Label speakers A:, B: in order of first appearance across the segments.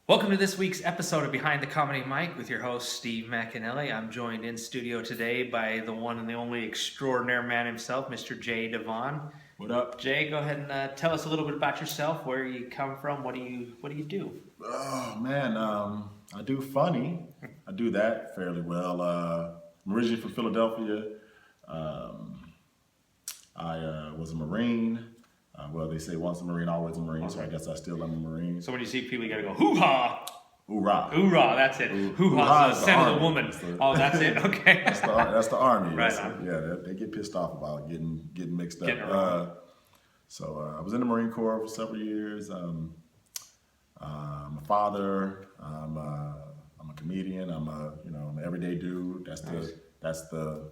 A: Welcome to this week's episode of Behind the Comedy Mic with your host, Steve McAnally. I'm joined in studio today by the one and the only extraordinary man himself, Mr. Jaye Devan.
B: What up?
A: Jay, go ahead and tell us a little bit about yourself, where you come from, what do you do?
B: Oh man, I do funny. I do that fairly well. I'm originally from Philadelphia. I was a Marine. Well, they say once a Marine, always a Marine. So I guess I still am a Marine.
A: So when you see people, you gotta go, hoo-ha!
B: Hoorah!
A: Hoorah, that's it. Hoo-ha is the scent of the woman. That's it, okay.
B: That's the Army.
A: Right
B: They get pissed off about getting mixed up.
A: Getting it wrong.
B: So I was in the Marine Corps for several years. I'm a father. I'm a comedian. I'm an everyday dude. That's the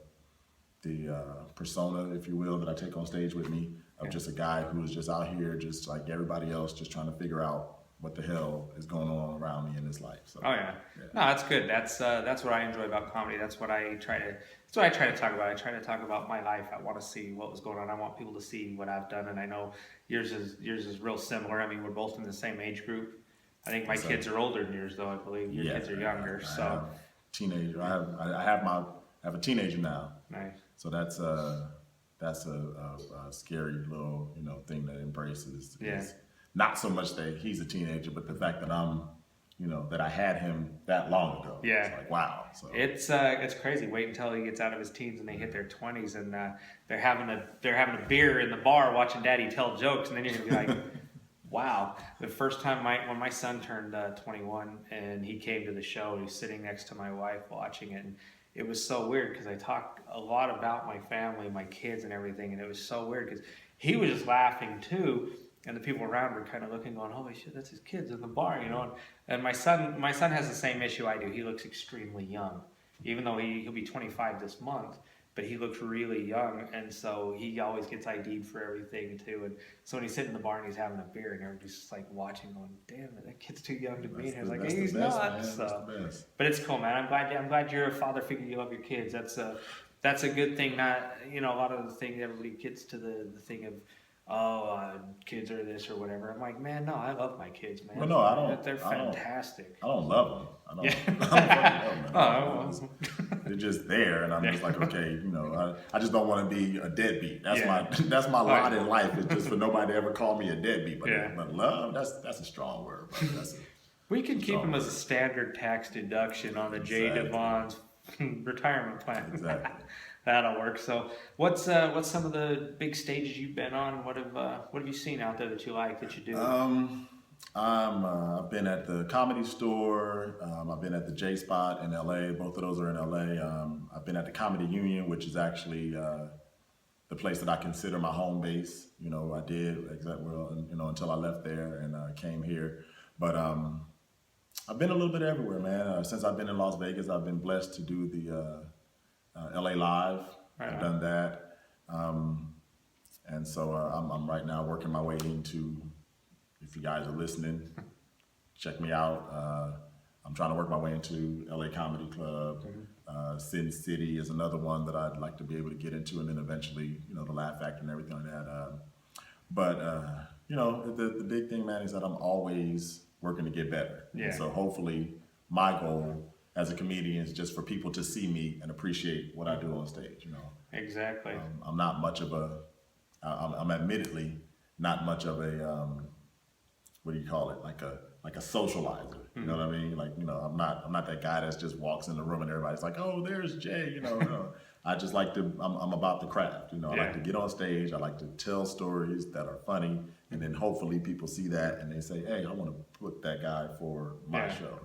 B: persona, if you will, that I take on stage with me, of just a guy who is just out here, just like everybody else, just trying to figure out what the hell is going on around me in this life. So,
A: Oh yeah. No, that's good. That's what I enjoy about comedy. That's what I try to talk about. I try to talk about my life. I want to see what was going on. I want people to see what I've done, and I know yours is real similar. I mean, we're both in the same age group. I think my kids are older than yours, though. I believe your kids are younger.
B: I have teenager. I have a teenager now.
A: Nice.
B: So that's a scary little thing to embrace. Is not so much that he's a teenager, but the fact that that I had him that long ago.
A: Yeah.
B: It's like, wow. So
A: It's crazy. Wait until he gets out of his teens and they hit their 20s and they're having a beer in the bar watching Daddy tell jokes, and then you're gonna be like, wow. The first time when my son turned 21 and he came to the show, he was sitting next to my wife watching it, and it was so weird because I talk a lot about my family, my kids and everything, and it was so weird because he was just laughing too, and the people around were kind of looking, going, holy shit, that's his kids in the bar, And my son has the same issue I do. He looks extremely young, even though he'll be 25 this month, but he looks really young, and so he always gets ID'd for everything too. And so when he's sitting in the bar and he's having a beer, and everybody's just like watching, going, "Damn, that kid's too young to be." And he's like, "Hey, he's not." So, but it's cool, man. I'm glad you're a father figure. You love your kids. That's a good thing. Not a lot of the thing everybody gets to the thing of, kids are this or whatever. I'm like, man, no, I love my kids, man.
B: Well, no, I don't.
A: They're fantastic.
B: I don't love them. I don't.
A: Yeah.
B: I don't love them. They're just there, and I'm just like, okay, I just don't want to be a deadbeat. That's my lot in life. Is just for nobody to ever call me a deadbeat. But love, that's a strong word.
A: We can keep them as a standard tax deduction on the Jaye Devan's retirement plan.
B: Exactly.
A: That'll work. So, what's some of the big stages you've been on? What have you seen out there that you like, that you do?
B: I've been at the Comedy Store. I've been at the J Spot in LA. Both of those are in LA. I've been at the Comedy Union, which is actually the place that I consider my home base. I did until I left there and came here. But I've been a little bit everywhere, man. Since I've been in Las Vegas, I've been blessed to do the LA Live.
A: Right.
B: I've done that. And so I'm right now working my way into, if you guys are listening, check me out. I'm trying to work my way into LA Comedy Club. Sin City is another one that I'd like to be able to get into, and then eventually, the Laugh Factor and everything like that. But the big thing, man, is that I'm always working to get better.
A: Yeah.
B: And so hopefully my goal as a comedian is just for people to see me and appreciate what I do on stage.
A: Exactly.
B: I'm not much of I'm admittedly not much of a, what do you call it? Like a socializer. You know what I mean? I'm not that guy that just walks in the room and everybody's like, oh, there's Jay. No. I just like to. I'm about the craft. I like to get on stage. I like to tell stories that are funny, and then hopefully people see that and they say, hey, I want to put that guy for my show.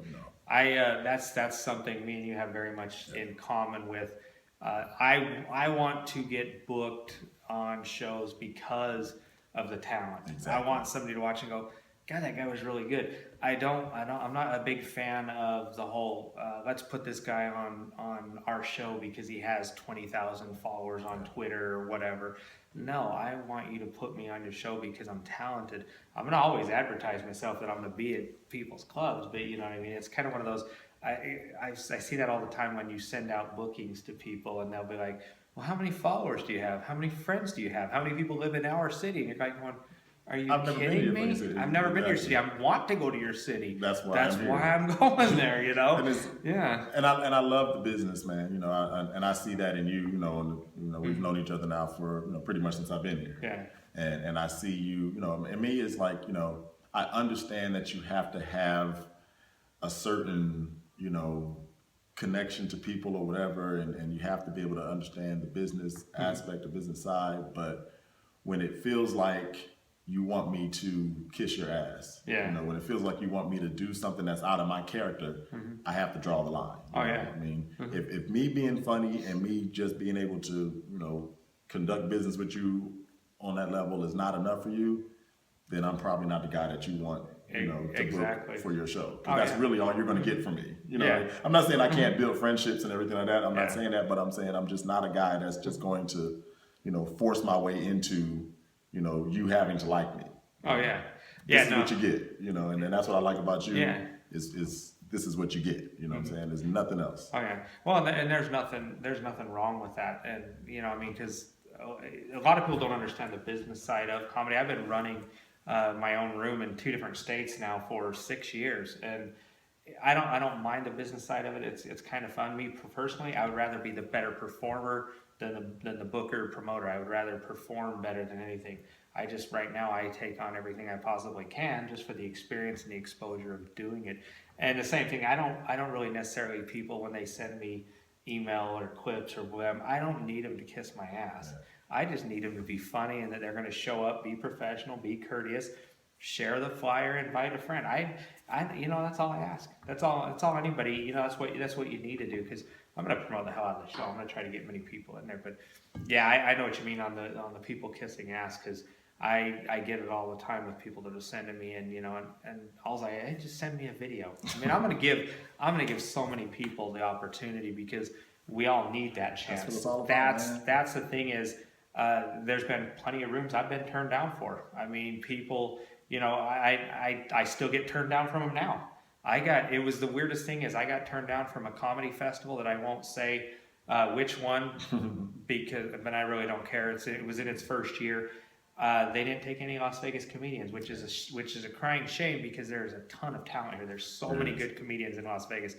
A: That's something me and you have very much in common with. I want to get booked on shows because of the talent.
B: Exactly.
A: I want somebody to watch and go, God, that guy was really good. I'm not a big fan of the whole, let's put this guy on our show because he has 20,000 followers on Twitter or whatever. No, I want you to put me on your show because I'm talented. I'm going to always advertise myself that I'm going to be at people's clubs, but you know what I mean? It's kind of one of those, I see that all the time when you send out bookings to people and they'll be like, well, how many followers do you have? How many friends do you have? How many people live in our city? And you're like going, Are you
B: I've never been to
A: kidding
B: your
A: me?
B: fucking city.
A: I've never been to your
B: Exactly.
A: city. I want to go to your city.
B: That's why
A: That's
B: I'm
A: why
B: here.
A: I'm going there. You know.
B: And it's
A: Yeah.
B: and I love the business, man. You know, and I see that in you. You know, we've
A: Mm-hmm.
B: known each other now for pretty much since I've been here.
A: Yeah.
B: And I see you. You know, and me is like, I understand that you have to have a certain connection to people or whatever, and you have to be able to understand the business aspect, the business side. But when it feels like you want me to kiss your ass,
A: Yeah.
B: when it feels like you want me to do something that's out of my character, I have to draw the line.
A: Oh, yeah.
B: I mean, if me being funny and me just being able to, conduct business with you on that level is not enough for you, then I'm probably not the guy that you want, to
A: Exactly.
B: book for your show. 'Cause
A: Oh,
B: that's
A: yeah.
B: really all you're going to get from me.
A: Yeah.
B: I'm not saying I can't build friendships and everything like that. I'm
A: Yeah.
B: not saying that, but I'm saying I'm just not a guy that's just going to, force my way into, you having to like me.
A: Oh yeah.
B: This is
A: no.
B: what you get, and that's what I like about you.
A: Yeah.
B: Is this is what you get. You know what I'm saying? There's nothing else.
A: Oh yeah. Well, and there's nothing wrong with that, and I mean, because a lot of people don't understand the business side of comedy. I've been running my own room in 2 different states now for 6 years, and I don't mind the business side of it. It's kind of fun. Me personally, I would rather be the better performer than the booker or promoter. I would rather perform better than anything. I just right now I take on everything I possibly can just for the experience and the exposure of doing it. And the same thing, I don't really necessarily people when they send me email or clips or whatever, I don't need them to kiss my ass. I just need them to be funny and that they're going to show up, be professional, be courteous, share the flyer, invite a friend. That's all I ask. That's all anybody, that's what you need to do, because I'm going to promote the hell out of the show. I'm going to try to get many people in there. But yeah, I know what you mean on the people kissing ass, because I get it all the time with people that are sending me, and all I just send me a video. I mean, I'm gonna give so many people the opportunity, because we all need that chance.
B: That's what it's all about, man.
A: That's the thing is, there's been plenty of rooms I've been turned down for. I mean, people, I still get turned down from them now. It was the weirdest thing is I got turned down from a comedy festival that I won't say which one, but I really don't care. It was in its first year. They didn't take any Las Vegas comedians, which is a crying shame, because there's a ton of talent here. There's so many good comedians in Las Vegas,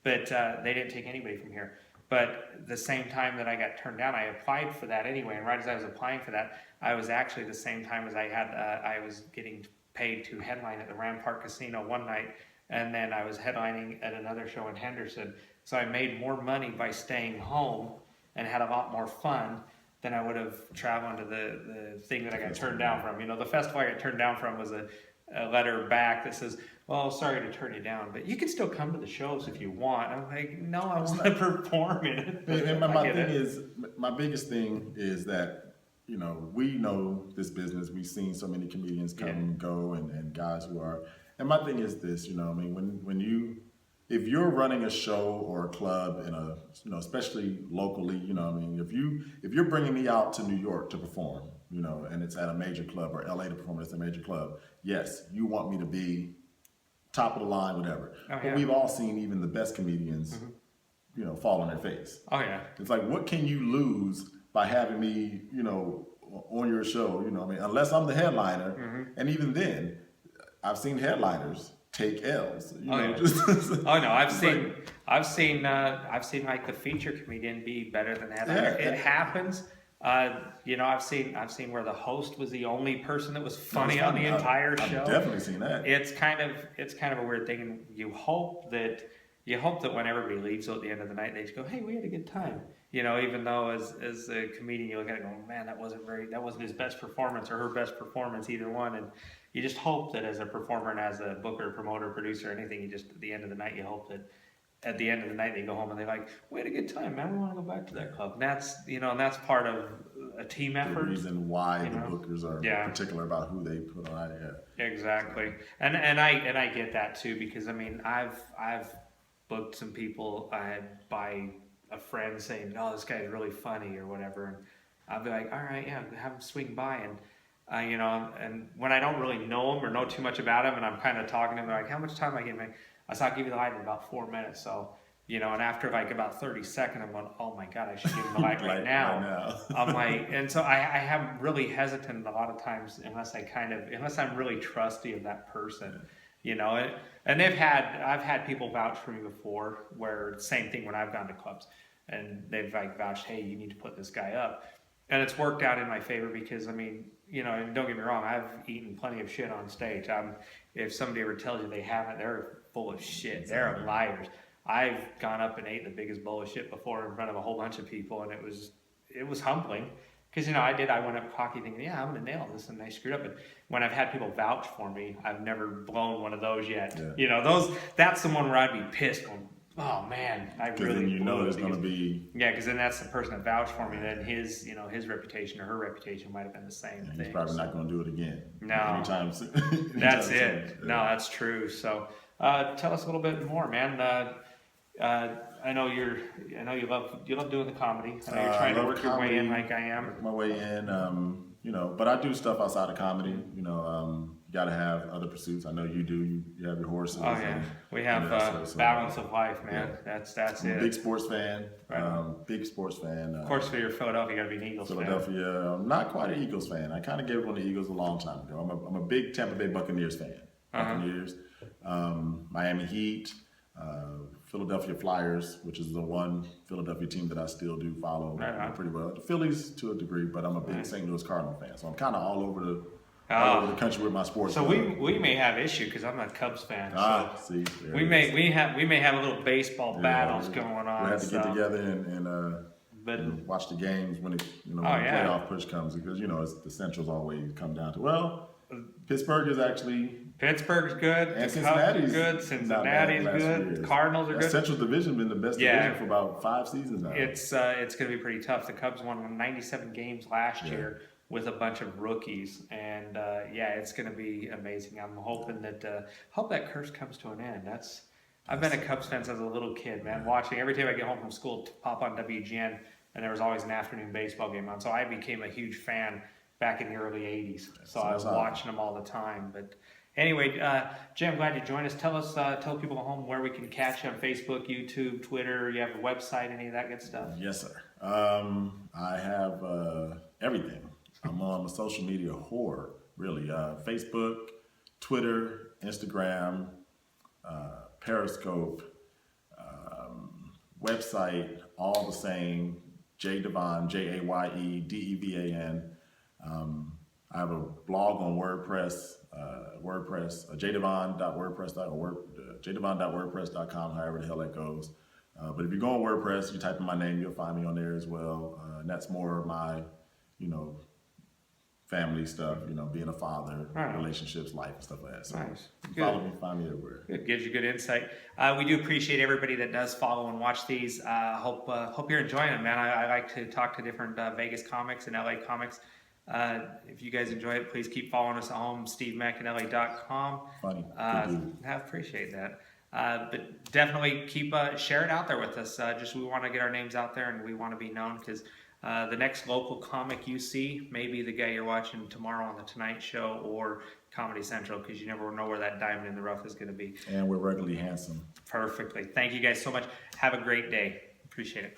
A: but they didn't take anybody from here. But the same time that I got turned down, I applied for that anyway. And right as I was applying for that, I was actually the same time as I was getting paid to headline at the Rampart Casino one night, and then I was headlining at another show in Henderson. So I made more money by staying home and had a lot more fun than I would have traveling to the thing that I got turned down from. The festival I got turned down from was a letter back that says, well, sorry to turn you down, but you can still come to the shows if you want. I'm like, no, I want to perform in it.
B: And my biggest thing is that, we know this business. We've seen so many comedians come and go, and guys who are, and my thing is this, if you're running a show or a club in a, especially locally, if you're bringing me out to New York to perform, and it's at a major club, or LA to perform at a major club, yes, you want me to be top of the line, whatever. But we've all seen even the best comedians, fall on their face.
A: Oh yeah.
B: It's like, what can you lose by having me, on your show? Unless I'm the headliner, and even then, I've seen headliners take L's.
A: Oh no, I've seen like the feature comedian be better than the headliner. It happens. I've seen where the host was the only person that was funny on the entire show.
B: I've definitely seen that.
A: It's kind of a weird thing, and you hope that when everybody leaves at the end of the night, they just go, "Hey, we had a good time." Even though as a comedian you look at it going, "Man, that wasn't his best performance or her best performance, either one." And you just hope that as a performer and as a booker, promoter, producer, anything, you just at the end of the night you hope that at the end of the night they go home and they're like, "We had a good time, man. We want to go back to that club." And that's part of a team effort.
B: The reason why the bookers are particular about who they put on.
A: Exactly, and I get that too, because I've booked some people by a friend saying, "Oh, this guy's really funny" or whatever, and I'll be like, "All right, yeah, have him swing by." And and when I don't really know him or know too much about him, and I'm kind of talking to him, they're like, "How much time am I getting?" I said, "I'll give you the light in about 4 minutes." So you know, and after like about 30 seconds, I'm going, oh my God, I should give him the light right
B: Right
A: now.
B: now.
A: I'm like, and so I have really hesitant a lot of times unless unless I'm really trusty of that person, you know. And I've had people vouch for me before, where same thing when I've gone to clubs, and they've like vouched, hey, you need to put this guy up, and it's worked out in my favor because I mean, you know, and don't get me wrong, I've eaten plenty of shit on stage. If somebody ever tells you they haven't, they're full of shit. They're liars. I've gone up and ate the biggest bowl of shit before in front of a whole bunch of people, and it was humbling because you know I went up cocky thinking, yeah, I'm gonna nail this, and I screwed up. But when I've had people vouch for me, I've never blown one of those yet.
B: Yeah.
A: You know, that's the one where I'd be pissed. Going, oh man, I
B: Because
A: really
B: then you know
A: blew it
B: there's going to be.
A: yeah, because then that's the person that vouched for me. Then his reputation or her reputation might have been the same
B: And
A: thing.
B: he's probably not going to do it again.
A: No.
B: Anytime soon.
A: That's
B: Anytime
A: it.
B: soon.
A: No, that's true. So, tell us a little bit more, man. I know you love doing the comedy. I know you're trying to work your way in like I am.
B: Work my way in, you know, but I do stuff outside of comedy. You know, you got to have other pursuits. I know you do. You have your horses.
A: Oh yeah, we have
B: so,
A: balance of life, man.
B: Yeah.
A: That's
B: I'm
A: it.
B: a big sports fan.
A: Right.
B: Big sports fan.
A: Of course, for your Philadelphia, you got to be an Eagles fan.
B: Philadelphia. I'm not quite an Eagles fan. I kind of gave up on the Eagles a long time ago. I'm a big Tampa Bay Buccaneers fan. Buccaneers, Miami Heat, Philadelphia Flyers, which is the one Philadelphia team that I still do follow pretty well. The Phillies to a degree, but I'm a big St. Louis Cardinal fan, so I'm kind of all over the country with my sports.
A: So we may have issue because I'm a Cubs fan. So
B: see,
A: we may have a little baseball battles going on.
B: We have to get together and watch the games when when the playoff push comes, because you know the Centrals always come down to Pittsburgh is actually.
A: Pittsburgh's good.
B: And
A: the Cubs are good. Cincinnati's good. Cardinals are good.
B: Central Division been the best division for about 5 seasons now.
A: It's going to be pretty tough. The Cubs won 97 games last year with a bunch of rookies, and it's going to be amazing. I'm hoping that curse comes to an end. I've been a Cubs fan since a little kid, man. Watching every time I get home from school, to pop on WGN, and there was always an afternoon baseball game on. So I became a huge fan back in the early '80s. So I was watching them all the time, but. Anyway, Jay, I'm glad you joined us. Tell people at home where we can catch you on Facebook, YouTube, Twitter. You have a website, any of that good stuff?
B: Yes, sir. I have everything. I'm a social media whore, really. Facebook, Twitter, Instagram, Periscope, website, all the same. Jaye Devan, JayeDevan. I have a blog on WordPress, jdevan.wordpress.com, however the hell that goes. But if you go on WordPress, you type in my name, you'll find me on there as well. And that's more of my, family stuff, being a father, relationships, life, and stuff like that. So
A: nice.
B: Follow me, find me everywhere.
A: It gives you good insight. We do appreciate everybody that does follow and watch these. Hope you're enjoying them, man. I like to talk to different Vegas comics and LA comics. If you guys enjoy it, please keep following us at home, SteveMcAnally.com.
B: Funny.
A: I appreciate that. But definitely keep share it out there with us. We want to get our names out there, and we want to be known because the next local comic you see may be the guy you're watching tomorrow on the Tonight Show or Comedy Central, because you never know where that diamond in the rough is going to be.
B: And we're regularly handsome.
A: Perfectly. Thank you guys so much. Have a great day. Appreciate it.